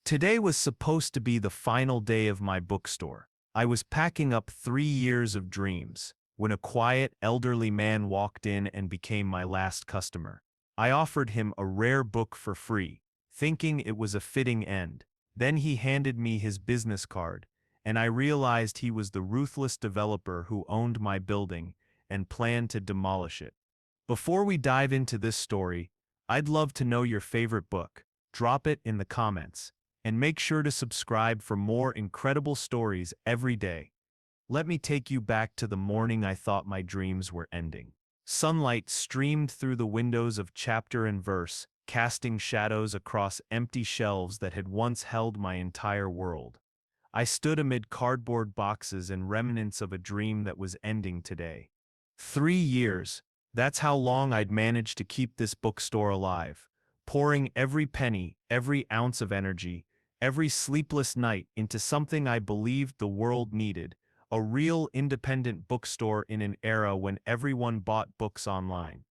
Today was supposed to be the final day of my bookstore. I was packing up 3 years of dreams when a quiet, elderly man walked in and became my last customer. I offered him a rare book for free, thinking it was a fitting end. Then he handed me his business card, and I realized he was the ruthless developer who owned my building and planned to demolish it. Before we dive into this story, I'd love to know your favorite book. Drop it in the comments. And make sure to subscribe for more incredible stories every day. Let me take you back to the morning I thought my dreams were ending. Sunlight streamed through the windows of chapter and verse, casting shadows across empty shelves that had once held my entire world. I stood amid cardboard boxes and remnants of a dream that was ending today. 3 years, that's how long I'd managed to keep this bookstore alive, pouring every penny, every ounce of energy, every sleepless night into something I believed the world needed, a real independent bookstore in an era when everyone bought books online.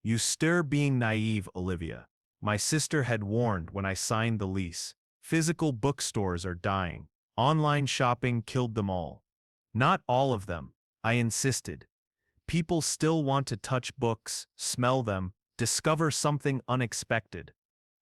You stir being naive, Olivia. My sister had warned when I signed the lease. Physical bookstores are dying. Online shopping killed them all. Not all of them, I insisted. People still want to touch books, smell them, discover something unexpected.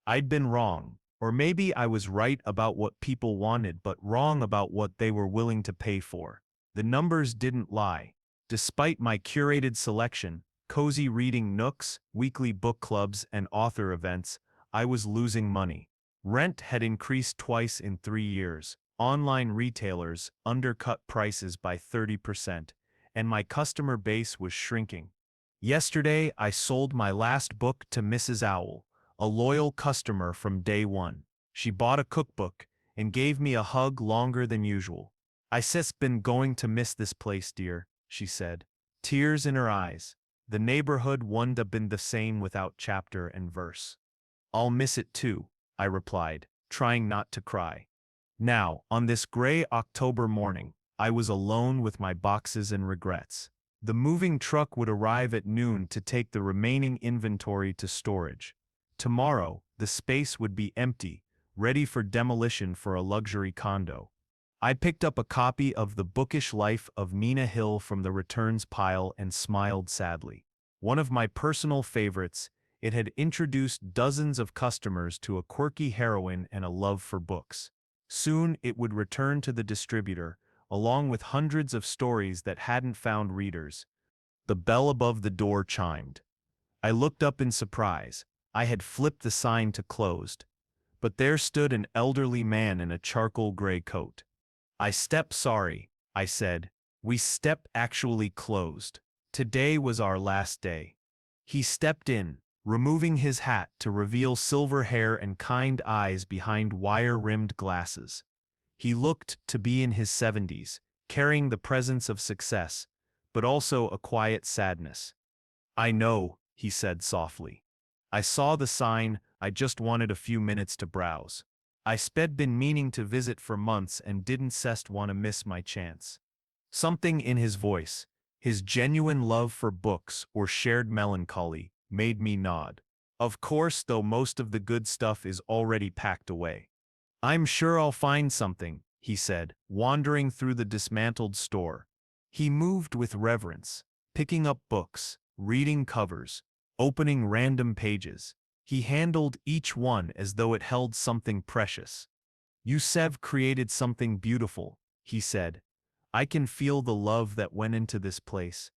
I'd been wrong. Or maybe I was right about what people wanted but wrong about what they were willing to pay for. The numbers didn't lie. Despite my curated selection, cozy reading nooks, weekly book clubs, and author events, I was losing money. Rent had increased twice in 3 years. Online retailers undercut prices by 30%, and my customer base was shrinking. Yesterday, I sold my last book to Mrs. Owl, a loyal customer from day one. She bought a cookbook and gave me a hug longer than usual. "I just been going to miss this place, dear," she said, tears in her eyes. The neighborhood wouldn't have been the same without chapter and verse. "I'll miss it too," I replied, trying not to cry. Now, on this gray October morning, I was alone with my boxes and regrets. The moving truck would arrive at noon to take the remaining inventory to storage. Tomorrow, the space would be empty, ready for demolition for a luxury condo. I picked up a copy of The Bookish Life of Nina Hill from the returns pile and smiled sadly. One of my personal favorites, it had introduced dozens of customers to a quirky heroine and a love for books. Soon it would return to the distributor, along with hundreds of stories that hadn't found readers. The bell above the door chimed. I looked up in surprise. I had flipped the sign to closed, but there stood an elderly man in a charcoal gray coat. Sorry," I said. "We step actually closed. Today was our last day." He stepped in, removing his hat to reveal silver hair and kind eyes behind wire-rimmed glasses. He looked to be in his 70s, carrying the presence of success, but also a quiet sadness. "I know," he said softly. "I saw the sign, I just wanted a few minutes to browse. Been meaning to visit for months and didn't just want to miss my chance." Something in his voice, his genuine love for books or shared melancholy, made me nod. Of course, though most of the good stuff is already packed away. "I'm sure I'll find something," he said, wandering through the dismantled store. He moved with reverence, picking up books, reading covers, opening random pages. He handled each one as though it held something precious. "You've created something beautiful," he said. "I can feel the love that went into this place."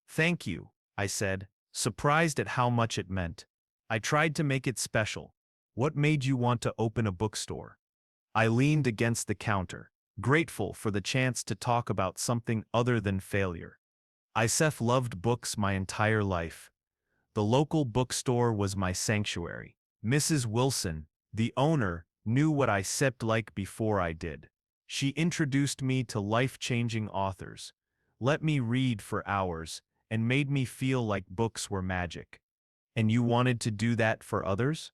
"Thank you," I said, surprised at how much it meant. I tried to make it special. "What made you want to open a bookstore?" I leaned against the counter, grateful for the chance to talk about something other than failure. "I've loved books my entire life. The local bookstore was my sanctuary. Mrs. Wilson, the owner, knew what I like before I did. She introduced me to life-changing authors, let me read for hours, and made me feel like books were magic." "And you wanted to do that for others?"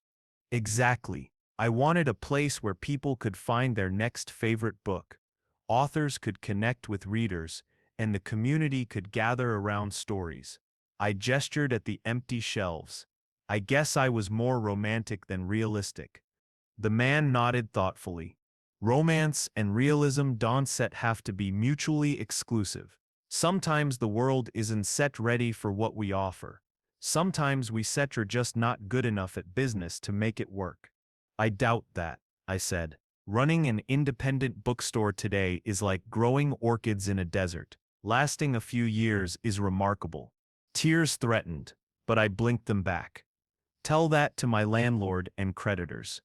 "Exactly. I wanted a place where people could find their next favorite book, authors could connect with readers, and the community could gather around stories." I gestured at the empty shelves. "I guess I was more romantic than realistic." The man nodded thoughtfully. Romance and realism don't set have to be mutually exclusive. Sometimes the world isn't set ready for what we offer. Sometimes we set are just not good enough at business to make it work. I doubt that, I said. Running an independent bookstore today is like growing orchids in a desert. Lasting a few years is remarkable. Tears threatened, but I blinked them back. Tell that to my landlord and creditors.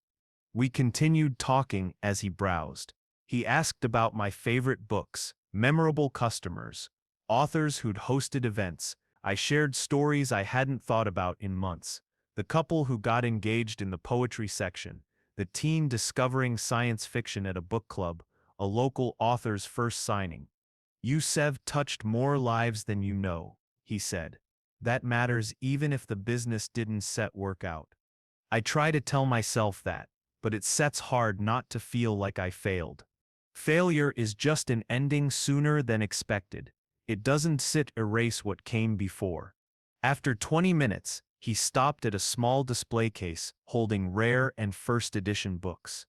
We continued talking as he browsed. He asked about my favorite books, memorable customers, authors who'd hosted events. I shared stories I hadn't thought about in months. The couple who got engaged in the poetry section, the teen discovering science fiction at a book club, a local author's first signing. You've touched more lives than you know, he said. That matters even if the business didn't work out. I try to tell myself that, but it sets hard not to feel like I failed. Failure is just an ending sooner than expected. It doesn't erase what came before. After 20 minutes, he stopped at a small display case holding rare and first edition books.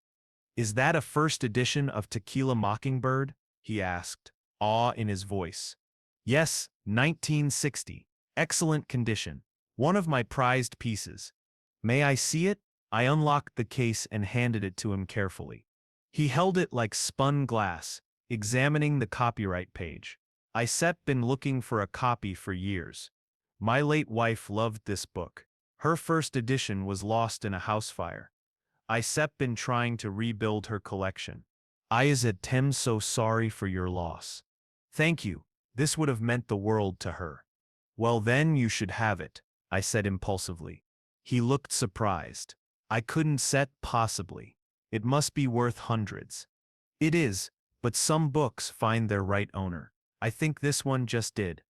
Is that a first edition of Tequila Mockingbird? He asked, awe in his voice. Yes, 1960. Excellent condition. One of my prized pieces. May I see it? I unlocked the case and handed it to him carefully. He held it like spun glass, examining the copyright page. I've been looking for a copy for years. My late wife loved this book. Her first edition was lost in a house fire. I've been trying to rebuild her collection. I'm so sorry for your loss. Thank you. This would have meant the world to her. Well then you should have it, I said impulsively. He looked surprised. I couldn't possibly. It must be worth hundreds. It is, but some books find their right owner. I think this one just did.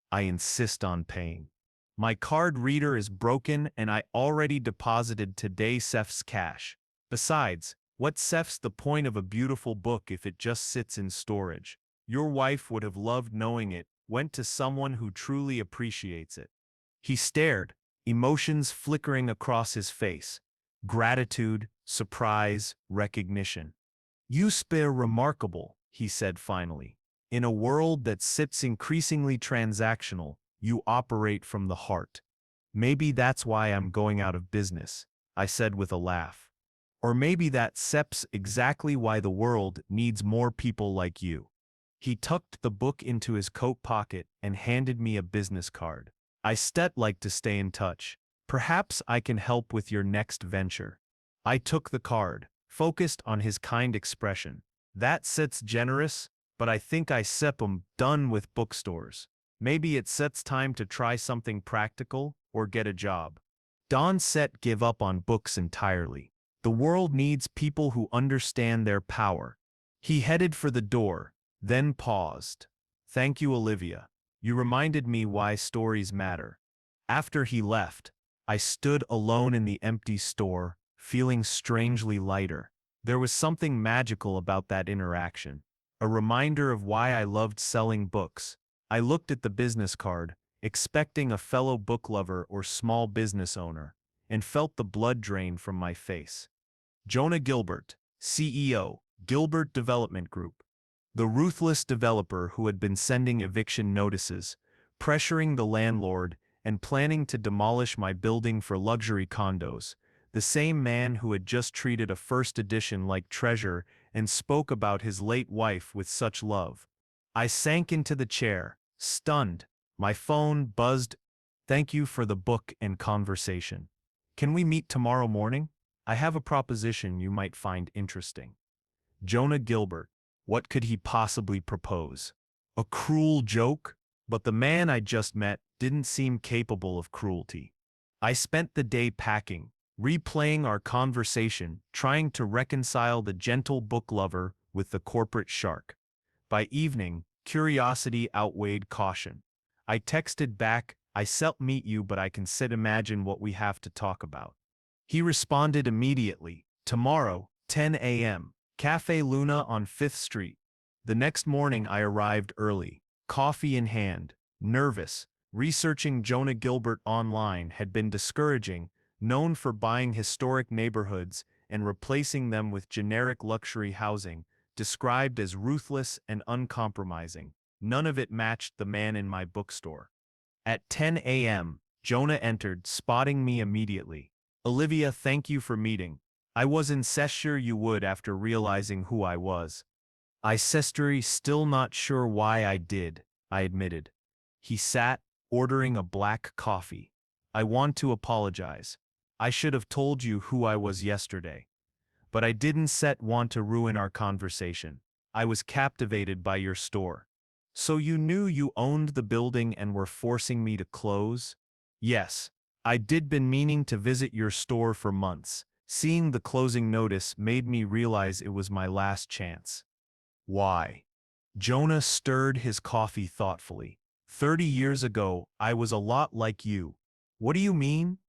I insist on paying. My card reader is broken and I already deposited today's cash. Besides, what's the point of a beautiful book if it just sits in storage? Your wife would have loved knowing it went to someone who truly appreciates it. He stared, emotions flickering across his face. Gratitude, surprise, recognition. You spare remarkable, he said finally. In a world that sits increasingly transactional, you operate from the heart. Maybe that's why I'm going out of business, I said with a laugh. Or maybe that's exactly why the world needs more people like you. He tucked the book into his coat pocket and handed me a business card. I'd like to stay in touch. Perhaps I can help with your next venture. I took the card, focused on his kind expression. That's generous, but I think I'm done with bookstores. Maybe it's time to try something practical or get a job. Don give up on books entirely. The world needs people who understand their power. He headed for the door, then paused. Thank you, Olivia. You reminded me why stories matter. After he left, I stood alone in the empty store, feeling strangely lighter. There was something magical about that interaction, a reminder of why I loved selling books. I looked at the business card, expecting a fellow book lover or small business owner, and felt the blood drain from my face. Jonah Gilbert, CEO, Gilbert Development Group. The ruthless developer who had been sending eviction notices, pressuring the landlord, and planning to demolish my building for luxury condos. The same man who had just treated a first edition like treasure and spoke about his late wife with such love. I sank into the chair, stunned. My phone buzzed. Thank you for the book and conversation. Can we meet tomorrow morning? I have a proposition you might find interesting. Jonah Gilbert. What could he possibly propose? A cruel joke? But the man I just met didn't seem capable of cruelty. I spent the day packing, replaying our conversation, trying to reconcile the gentle book lover with the corporate shark. By evening, curiosity outweighed caution. I texted back, I'll meet you but I can imagine what we have to talk about. He responded immediately, tomorrow, 10 a.m., Cafe Luna on 5th Street. The next morning I arrived early, coffee in hand, nervous. Researching Jonah Gilbert online had been discouraging, known for buying historic neighborhoods and replacing them with generic luxury housing, described as ruthless and uncompromising. None of it matched the man in my bookstore. At 10 a.m., Jonah entered, spotting me immediately. "Olivia, thank you for meeting. I wasn't sure you would after realizing who I was." "I still not sure why I did," I admitted. He sat, ordering a black coffee. "I want to apologize. I should have told you who I was yesterday. But I didn't want to ruin our conversation. I was captivated by your store." "So you knew you owned the building and were forcing me to close?" "Yes. I'd been meaning to visit your store for months. Seeing the closing notice made me realize it was my last chance." "Why?" Jonah stirred his coffee thoughtfully. 30 years ago, I was a lot like you." "What do you mean?"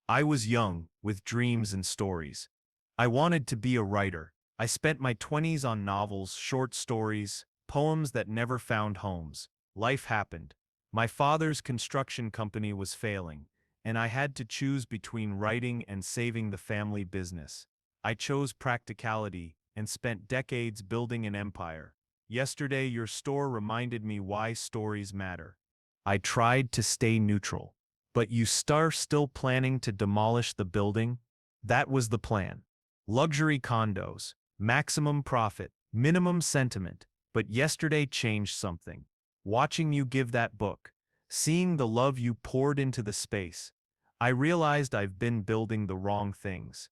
"I was young, with dreams and stories. I wanted to be a writer. I spent my 20s on novels, short stories, poems that never found homes. Life happened. My father's construction company was failing, and I had to choose between writing and saving the family business. I chose practicality and spent decades building an empire. Yesterday, your store reminded me why stories matter." I tried to stay neutral. "But you still planning to demolish the building?" "That was the plan. Luxury condos, maximum profit, minimum sentiment. But yesterday changed something. Watching you give that book, seeing the love you poured into the space, I realized I've been building the wrong things."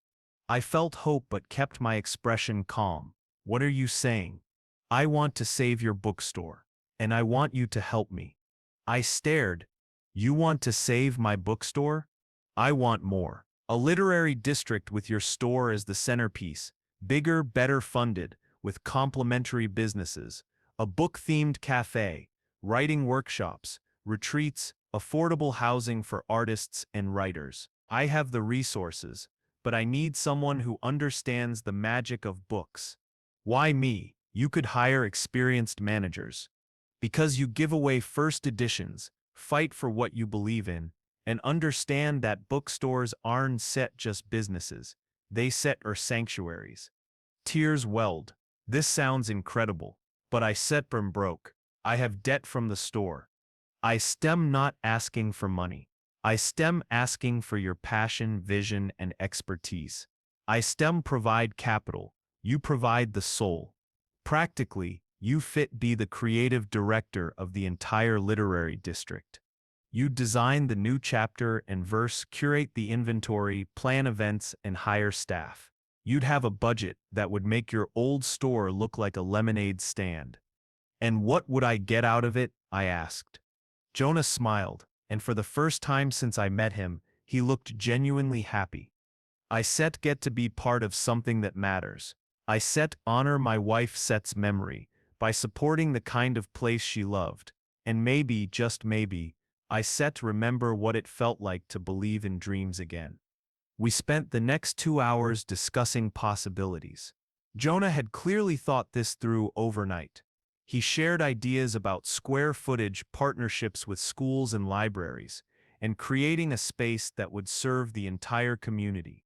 I felt hope but kept my expression calm. "What are you saying?" "I want to save your bookstore, and I want you to help me." I stared. "You want to save my bookstore?" "I want more. A literary district with your store as the centerpiece, bigger, better funded, with complementary businesses, a book-themed cafe, writing workshops, retreats, affordable housing for artists and writers. I have the resources, but I need someone who understands the magic of books." "Why me? You could hire experienced managers." "Because you give away first editions, fight for what you believe in, and understand that bookstores aren't just businesses, they are sanctuaries." Tears welled. "This sounds incredible, but I am broke. I have debt from the store. I stem not asking for money. I stem asking for your passion, vision, and expertise. I stem provide capital, you provide the soul. Practically, you be the creative director of the entire literary district. You design the new chapter and verse, curate the inventory, plan events, and hire staff. You'd have a budget that would make your old store look like a lemonade stand." "And what would I get out of it?" I asked. Jonah smiled, and for the first time since I met him, he looked genuinely happy. "I get to be part of something that matters. I honor my wife's memory by supporting the kind of place she loved, and maybe, just maybe, I remember what it felt like to believe in dreams again." We spent the next 2 hours discussing possibilities. Jonah had clearly thought this through overnight. He shared ideas about square footage, partnerships with schools and libraries, and creating a space that would serve the entire community.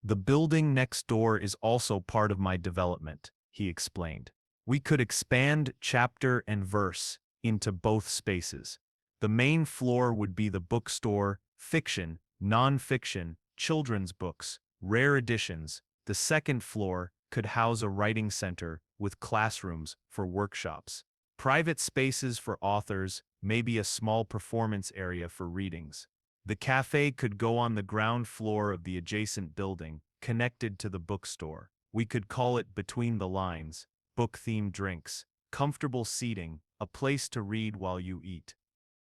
"The building next door is also part of my development," he explained. "We could expand chapter and verse into both spaces. The main floor would be the bookstore, fiction, non-fiction, children's books, rare editions. The second floor could house a writing center with classrooms for workshops, private spaces for authors, maybe a small performance area for readings. The cafe could go on the ground floor of the adjacent building, connected to the bookstore. We could call it Between the Lines, book-themed drinks, comfortable seating, a place to read while you eat."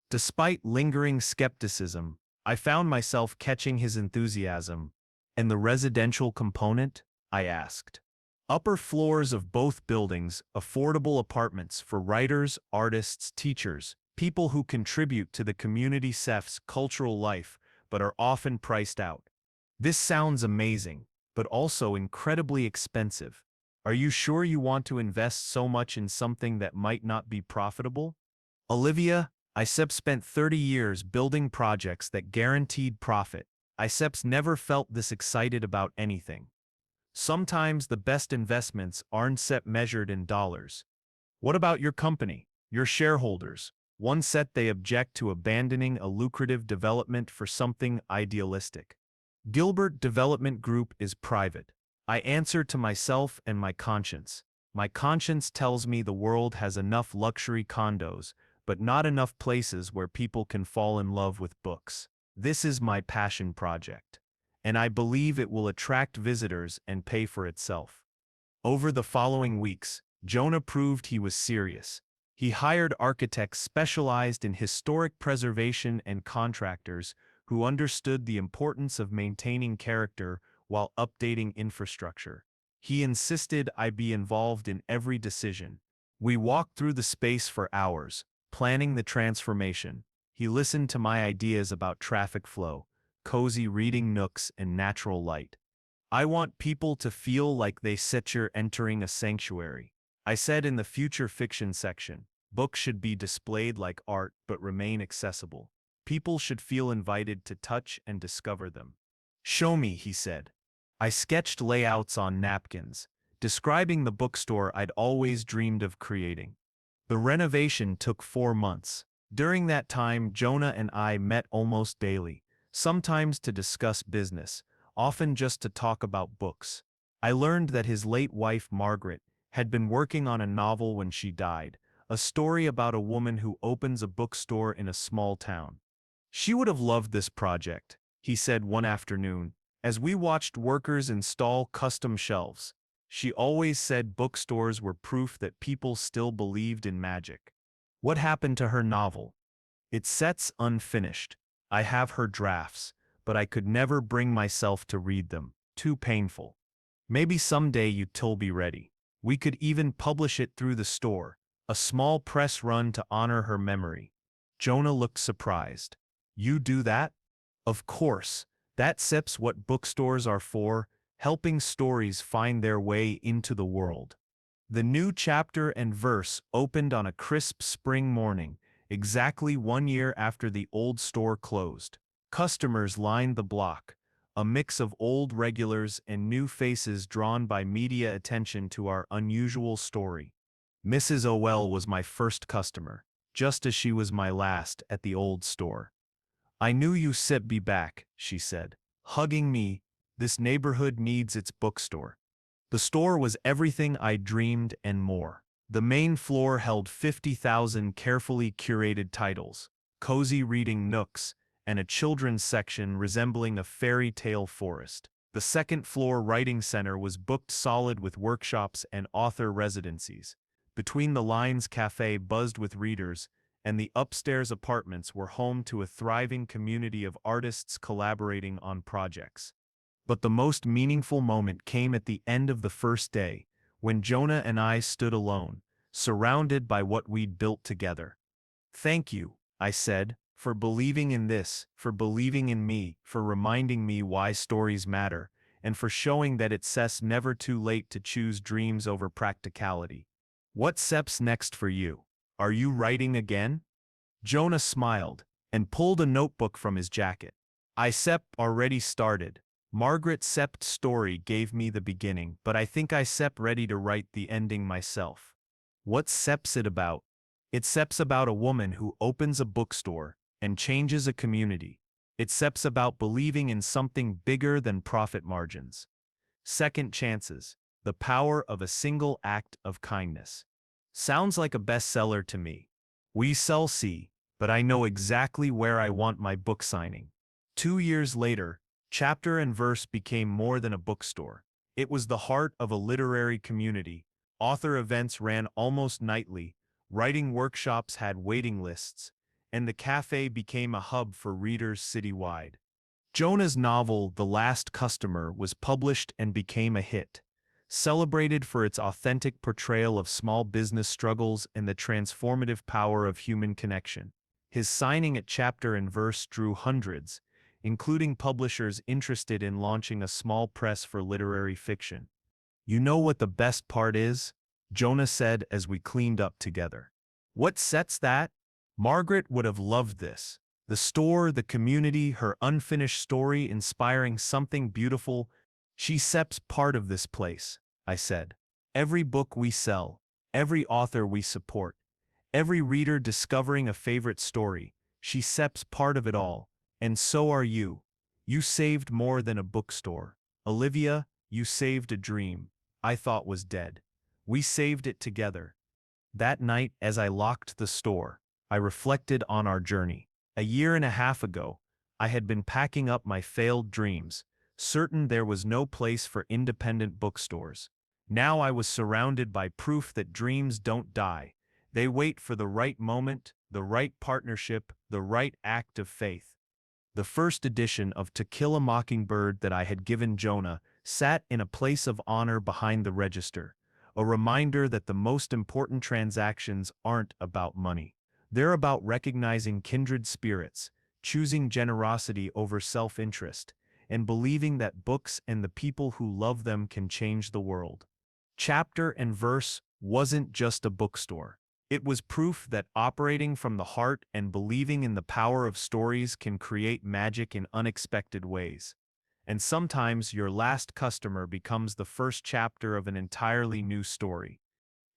Despite lingering skepticism, I found myself catching his enthusiasm. "And the residential component?" I asked. "Upper floors of both buildings, affordable apartments for writers, artists, teachers, people who contribute to the community's cultural life but are often priced out." "This sounds amazing, but also incredibly expensive. Are you sure you want to invest so much in something that might not be profitable?" "Olivia, I spent 30 years building projects that guaranteed profit. I never felt this excited about anything. Sometimes the best investments aren't set measured in dollars. What about your company, your shareholders? One said they object to abandoning a lucrative development for something idealistic. Gilbert Development Group is private. I answer to myself and my conscience. My conscience tells me the world has enough luxury condos, but not enough places where people can fall in love with books. This is my passion project, and I believe it will attract visitors and pay for itself. Over the following weeks, Jonah proved he was serious. He hired architects specialized in historic preservation and contractors who understood the importance of maintaining character while updating infrastructure. He insisted I be involved in every decision. We walked through the space for hours, planning the transformation. He listened to my ideas about traffic flow, cozy reading nooks, and natural light. I want people to feel like they sit you're entering a sanctuary. I said in the future fiction section, books should be displayed like art but remain accessible. People should feel invited to touch and discover them. Show me, he said. I sketched layouts on napkins, describing the bookstore I'd always dreamed of creating. The renovation took 4 months. During that time, Jonah and I met almost daily, sometimes to discuss business, often just to talk about books. I learned that his late wife, Margaret, had been working on a novel when she died, a story about a woman who opens a bookstore in a small town. She would have loved this project, he said one afternoon, as we watched workers install custom shelves. She always said bookstores were proof that people still believed in magic. What happened to her novel? It sits unfinished. I have her drafts, but I could never bring myself to read them. Too painful. Maybe someday you'll be ready. We could even publish it through the store, a small press run to honor her memory. Jonah looked surprised. You do that? Of course. That's what bookstores are for, helping stories find their way into the world. The new chapter and verse opened on a crisp spring morning, exactly 1 year after the old store closed. Customers lined the block, a mix of old regulars and new faces drawn by media attention to our unusual story. Mrs. Owell was my first customer, just as she was my last at the old store. I knew you'd be back, she said, hugging me. This neighborhood needs its bookstore. The store was everything I dreamed and more. The main floor held 50,000 carefully curated titles, cozy reading nooks, and a children's section resembling a fairy tale forest. The second floor writing center was booked solid with workshops and author residencies. Between the Lines Cafe buzzed with readers, and the upstairs apartments were home to a thriving community of artists collaborating on projects. But the most meaningful moment came at the end of the first day, when Jonah and I stood alone, surrounded by what we'd built together. Thank you, I said, for believing in this, for believing in me, for reminding me why stories matter, and for showing that it's never too late to choose dreams over practicality. What's next for you? Are you writing again? Jonah smiled and pulled a notebook from his jacket. I already started. Margaret Sept's story gave me the beginning, but I think I ready to write the ending myself. What's it about? It's about a woman who opens a bookstore and changes a community. It's about believing in something bigger than profit margins. Second chances, the power of a single act of kindness. Sounds like a bestseller to me. We shall see, but I know exactly where I want my book signing. 2 years later, Chapter and Verse became more than a bookstore. It was the heart of a literary community. Author events ran almost nightly, writing workshops had waiting lists, and the cafe became a hub for readers citywide. Jonah's novel, The Last Customer, was published and became a hit, celebrated for its authentic portrayal of small business struggles and the transformative power of human connection. His signing at Chapter and Verse drew hundreds, including publishers interested in launching a small press for literary fiction. You know what the best part is? Jonah said as we cleaned up together. What sets that? Margaret would have loved this. The store, the community, her unfinished story inspiring something beautiful. She SEP's part of this place, I said. Every book we sell, every author we support, every reader discovering a favorite story, she SEP's part of it all, and so are you. You saved more than a bookstore. Olivia, you saved a dream I thought was dead. We saved it together. That night, as I locked the store, I reflected on our journey. A year and a half ago, I had been packing up my failed dreams, certain there was no place for independent bookstores. Now I was surrounded by proof that dreams don't die. They wait for the right moment, the right partnership, the right act of faith. The first edition of To Kill a Mockingbird that I had given Jonah sat in a place of honor behind the register, a reminder that the most important transactions aren't about money. They're about recognizing kindred spirits, choosing generosity over self-interest, and believing that books and the people who love them can change the world. Chapter and Verse wasn't just a bookstore. It was proof that operating from the heart and believing in the power of stories can create magic in unexpected ways. And sometimes your last customer becomes the first chapter of an entirely new story.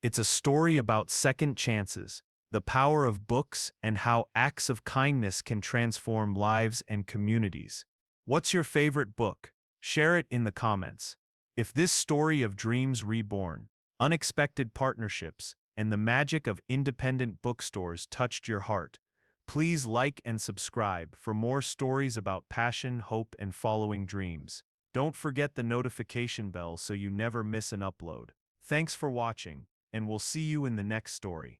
It's a story about second chances, the power of books, and how acts of kindness can transform lives and communities. What's your favorite book? Share it in the comments. If this story of dreams reborn, unexpected partnerships, and the magic of independent bookstores touched your heart, please like and subscribe for more stories about passion, hope, and following dreams. Don't forget the notification bell so you never miss an upload. Thanks for watching, and we'll see you in the next story.